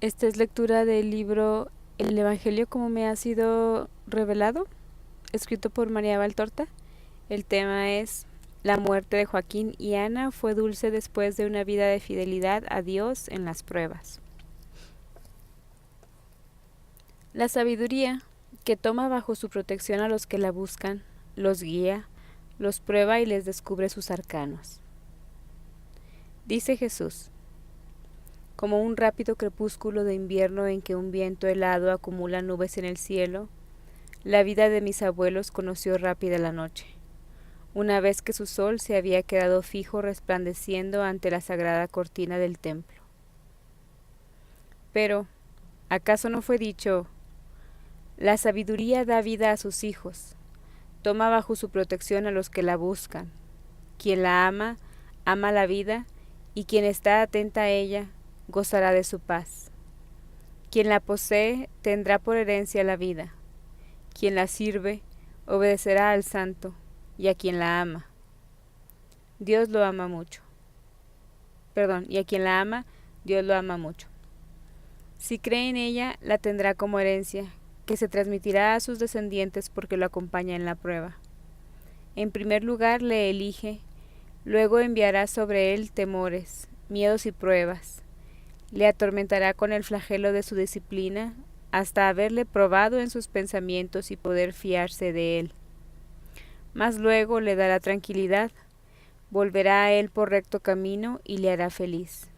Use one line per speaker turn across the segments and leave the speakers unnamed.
Esta es lectura del libro El Evangelio como me ha sido revelado, escrito por María Valtorta. El tema es: la muerte de Joaquín y Ana fue dulce después de una vida de fidelidad a Dios en las pruebas. La sabiduría, que toma bajo su protección a los que la buscan, los guía, los prueba y les descubre sus arcanos. Dice Jesús: como un rápido crepúsculo de invierno en que un viento helado acumula nubes en el cielo, la vida de mis abuelos conoció rápida la noche, una vez que su sol se había quedado fijo resplandeciendo ante la sagrada cortina del templo. Pero, ¿acaso no fue dicho: la sabiduría da vida a sus hijos, toma bajo su protección a los que la buscan? Quien la ama, ama la vida, y quien está atenta a ella, gozará de su paz. Quien la posee tendrá por herencia la vida. Quien la sirve, obedecerá al santo, y a quien la ama, Dios lo ama mucho. Y a quien la ama, Dios lo ama mucho. Si cree en ella, la tendrá como herencia, que se transmitirá a sus descendientes porque lo acompaña en la prueba. En primer lugar le elige, luego enviará sobre él temores, miedos y pruebas. Le atormentará con el flagelo de su disciplina, hasta haberle probado en sus pensamientos y poder fiarse de él. Mas luego le dará tranquilidad, volverá a él por recto camino y le hará feliz.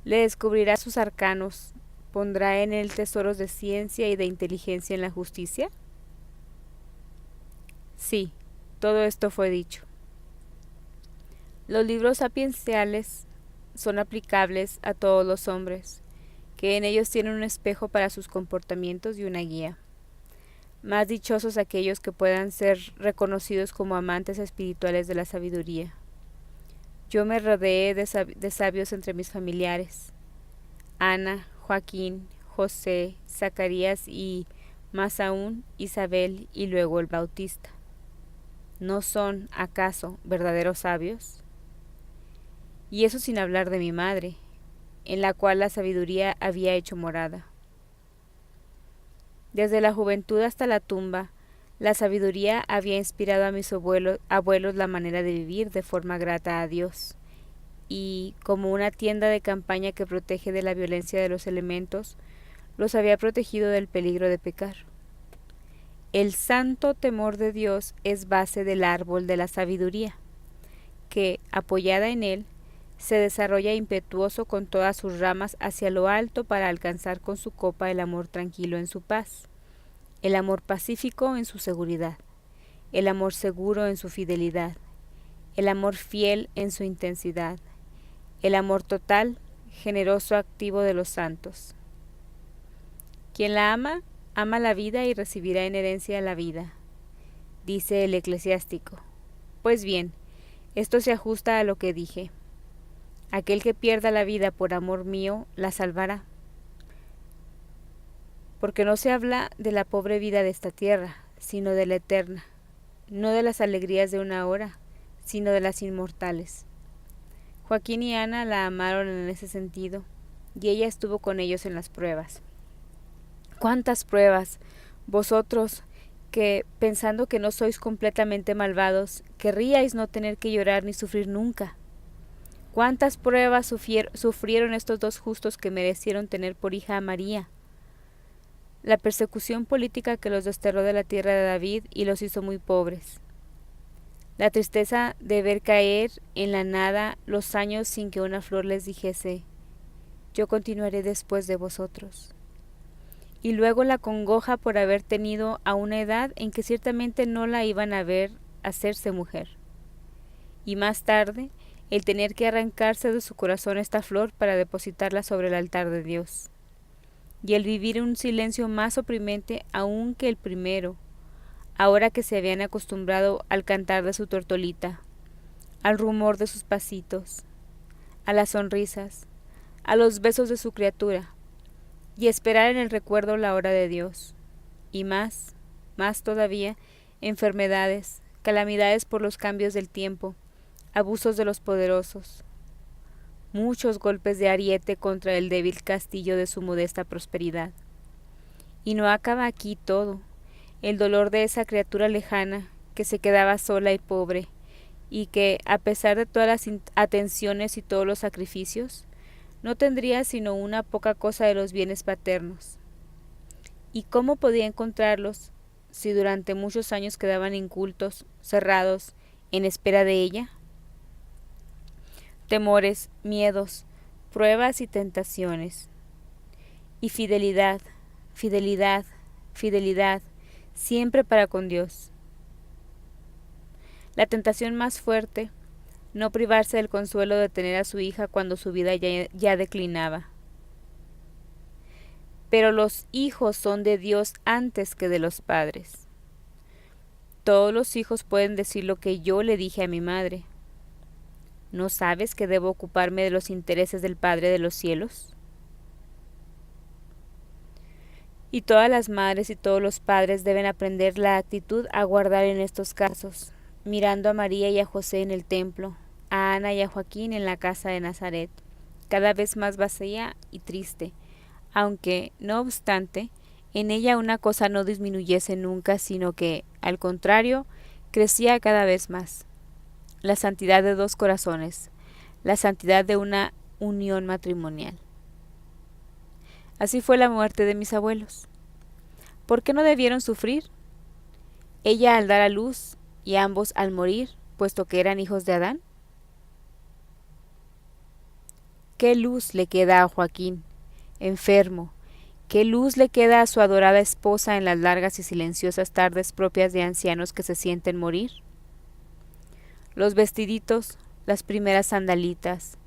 Le descubrirá sus arcanos, pondrá en él tesoros de ciencia y de inteligencia en la justicia. Sí, todo esto fue dicho. Los libros sapienciales son aplicables a todos los hombres, que en ellos tienen un espejo para sus comportamientos y una guía. Más dichosos aquellos que puedan ser reconocidos como amantes espirituales de la sabiduría. Yo me rodeé de sabios entre mis familiares: Ana, Joaquín, José, Zacarías y, más aún, Isabel y luego el Bautista. ¿No son, acaso, verdaderos sabios? Y eso sin hablar de mi madre, en la cual la sabiduría había hecho morada. Desde la juventud hasta la tumba, la sabiduría había inspirado a mis abuelos la manera de vivir de forma grata a Dios, y, como una tienda de campaña que protege de la violencia de los elementos, los había protegido del peligro de pecar. El santo temor de Dios es base del árbol de la sabiduría, que, apoyada en él, se desarrolla impetuoso con todas sus ramas hacia lo alto para alcanzar con su copa el amor tranquilo en su paz, el amor pacífico en su seguridad, el amor seguro en su fidelidad, el amor fiel en su intensidad, el amor total, generoso, activo de los santos. Quien la ama, ama la vida y recibirá en herencia la vida, dice el eclesiástico. Pues bien, esto se ajusta a lo que dije: aquel que pierda la vida por amor mío, la salvará. Porque no se habla de la pobre vida de esta tierra, sino de la eterna, no de las alegrías de una hora, sino de las inmortales. Joaquín y Ana la amaron en ese sentido, y ella estuvo con ellos en las pruebas. ¡Cuántas pruebas! Vosotros, que, pensando que no sois completamente malvados, querríais no tener que llorar ni sufrir nunca. ¿Cuántas pruebas sufrieron estos dos justos que merecieron tener por hija a María? La persecución política que los desterró de la tierra de David y los hizo muy pobres. La tristeza de ver caer en la nada los años sin que una flor les dijese: yo continuaré después de vosotros. Y luego la congoja por haber tenido a una edad en que ciertamente no la iban a ver hacerse mujer. Y más tarde, el tener que arrancarse de su corazón esta flor para depositarla sobre el altar de Dios. Y el vivir un silencio más oprimente aún que el primero, ahora que se habían acostumbrado al cantar de su tortolita, al rumor de sus pasitos, a las sonrisas, a los besos de su criatura, y esperar en el recuerdo la hora de Dios. Y más todavía, enfermedades, calamidades por los cambios del tiempo, abusos de los poderosos. muchos golpes de ariete contra el débil castillo de su modesta prosperidad. Y no acaba aquí todo. El dolor de esa criatura lejana, que se quedaba sola y pobre, y que, a pesar de todas las atenciones y todos los sacrificios, no tendría sino una poca cosa de los bienes paternos. ¿Y cómo podía encontrarlos si durante muchos años quedaban incultos, cerrados, en espera de ella? Temores, miedos, pruebas y tentaciones. Y fidelidad, fidelidad, fidelidad, siempre para con Dios. La tentación más fuerte, no privarse del consuelo de tener a su hija cuando su vida ya declinaba. Pero los hijos son de Dios antes que de los padres. Todos los hijos pueden decir lo que yo le dije a mi madre. ¿No sabes que debo ocuparme de los intereses del Padre de los cielos? Y todas las madres y todos los padres deben aprender la actitud a guardar en estos casos, mirando a María y a José en el templo, a Ana y a Joaquín en la casa de Nazaret, cada vez más vacía y triste, aunque, no obstante, en ella una cosa no disminuyese nunca, sino que, al contrario, crecía cada vez más. La santidad de dos corazones, la santidad de una unión matrimonial. Así fue la muerte de mis abuelos. ¿Por qué no debieron sufrir? Ella al dar a luz y ambos al morir, puesto que eran hijos de Adán. ¿Qué luz le queda a Joaquín, enfermo? ¿Qué luz le queda a su adorada esposa en las largas y silenciosas tardes propias de ancianos que se sienten morir? Los vestiditos, las primeras sandalitas,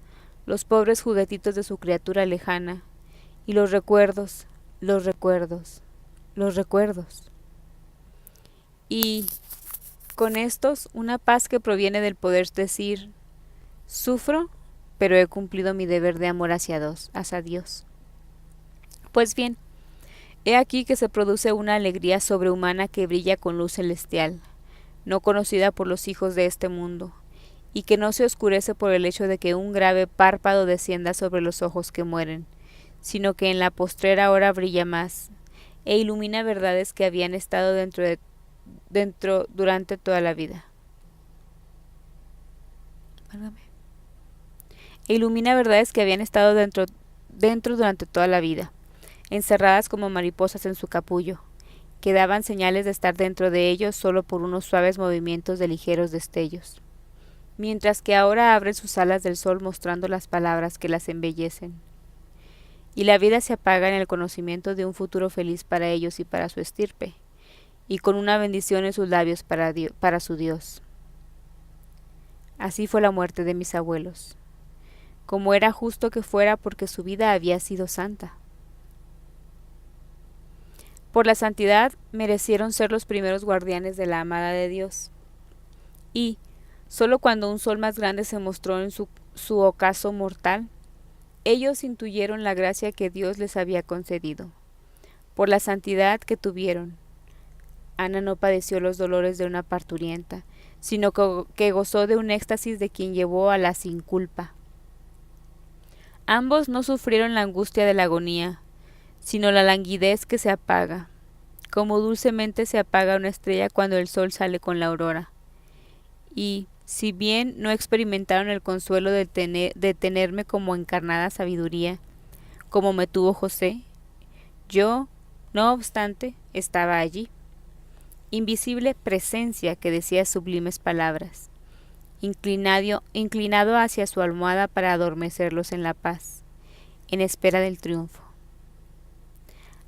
los pobres juguetitos de su criatura lejana, y los recuerdos, los recuerdos, los recuerdos. Y con estos una paz que proviene del poder decir, sufro, pero he cumplido mi deber de amor hacia Dios. Pues bien, he aquí que se produce una alegría sobrehumana que brilla con luz celestial, no conocida por los hijos de este mundo, y que no se oscurece por el hecho de que un grave párpado descienda sobre los ojos que mueren, sino que en la postrera hora brilla más, e ilumina verdades que habían estado dentro durante toda la vida. E ilumina verdades que habían estado dentro durante toda la vida, encerradas como mariposas en su capullo, que daban señales de estar dentro de ellos solo por unos suaves movimientos de ligeros destellos, mientras que ahora abren sus alas del sol mostrando las palabras que las embellecen. Y la vida se apaga en el conocimiento de un futuro feliz para ellos y para su estirpe, y con una bendición en sus labios para su Dios. Así fue la muerte de mis abuelos, como era justo que fuera porque su vida había sido santa. Por la santidad merecieron ser los primeros guardianes de la amada de Dios. Y, sólo cuando un sol más grande se mostró en su ocaso mortal, ellos intuyeron la gracia que Dios les había concedido. Por la santidad que tuvieron, Ana no padeció los dolores de una parturienta, sino que gozó de un éxtasis de quien llevó a la sin culpa. Ambos no sufrieron la angustia de la agonía, sino la languidez que se apaga, como dulcemente se apaga una estrella cuando el sol sale con la aurora. Y, si bien no experimentaron el consuelo de tenerme como encarnada sabiduría, como me tuvo José, yo, no obstante, estaba allí, invisible presencia que decía sublimes palabras, inclinado hacia su almohada para adormecerlos en la paz, en espera del triunfo.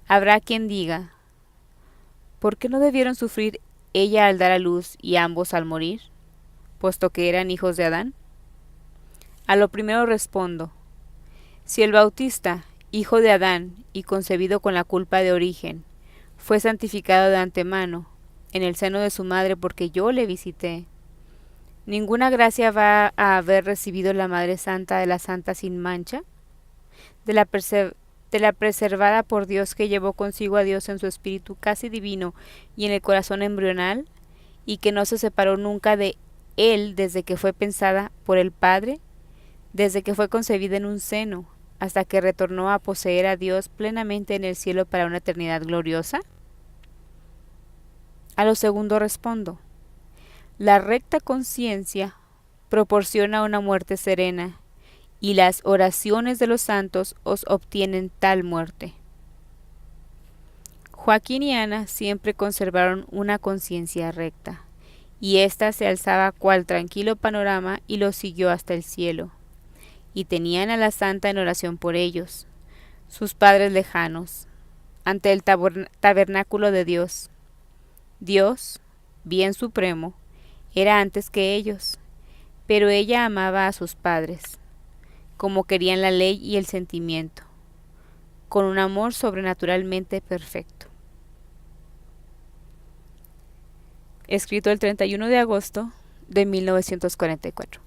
Habrá quien diga, ¿por qué no debieron sufrir ella al dar a luz y ambos al morir, puesto que eran hijos de Adán? A lo primero respondo, si el Bautista, hijo de Adán y concebido con la culpa de origen, fue santificado de antemano, en el seno de su madre porque yo le visité, ¿ninguna gracia va a haber recibido la Madre Santa de la Santa sin mancha? De la preservada por Dios que llevó consigo a Dios en su espíritu casi divino y en el corazón embrional, y que no se separó nunca de él desde que fue pensada por el Padre, desde que fue concebida en un seno hasta que retornó a poseer a Dios plenamente en el cielo para una eternidad gloriosa? A lo segundo respondo: la recta conciencia proporciona una muerte serena, y las oraciones de los santos os obtienen tal muerte. Joaquín y Ana siempre conservaron una conciencia recta, y ésta se alzaba cual tranquilo panorama y los siguió hasta el cielo, y tenían a la santa en oración por ellos, sus padres lejanos, ante el tabernáculo de Dios. Dios, bien supremo, era antes que ellos, pero ella amaba a sus padres, como querían la ley y el sentimiento, con un amor sobrenaturalmente perfecto. Escrito el 31 de agosto de 1944.